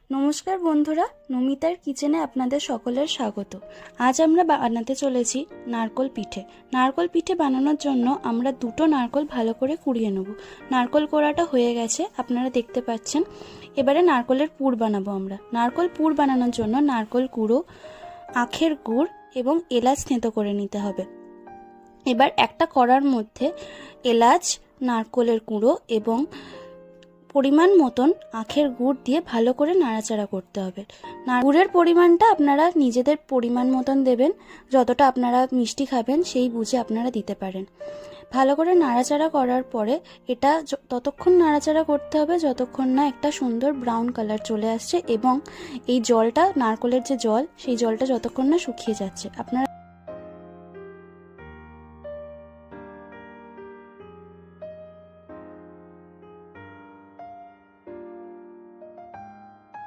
নমস্কার বন্ধুরা, নমিতার কিচেনে আপনাদের সকলের স্বাগত। আজ আমরা বানাতে চলেছি নারকোল পিঠে। নারকোল পিঠে বানানোর জন্য আমরা দুটো নারকোল ভালো করে কুড়িয়ে নেব। নারকোল কোড়াটা হয়ে গেছে, আপনারা দেখতে পাচ্ছেন। এবারে নারকোলের পুর বানাবো আমরা। নারকোল পুর বানানোর জন্য নারকোল কুড়ো, আখের গুড় এবং এলাচ থেঁতো করে নিতে হবে। এবার একটা কড়ার মধ্যে এলাচ, নারকোলের কুড়ো এবং পরিমাণ মতন আখের গুড় দিয়ে ভালো করে নাড়াচাড়া করতে হবে। গুড়ের পরিমাণটা আপনারা নিজেদের পরিমাণ মতন দেবেন, যতটা আপনারা মিষ্টি খাবেন সেই বুঝে আপনারা দিতে পারেন। ভালো করে নাড়াচাড়া করার পরে এটা ততক্ষণ নাড়াচাড়া করতে হবে যতক্ষণ না একটা সুন্দর ব্রাউন কালার চলে আসছে এবং এই জলটা, নারকোলের যে জল, সেই জলটা যতক্ষণ না শুকিয়ে যাচ্ছে। আপনারা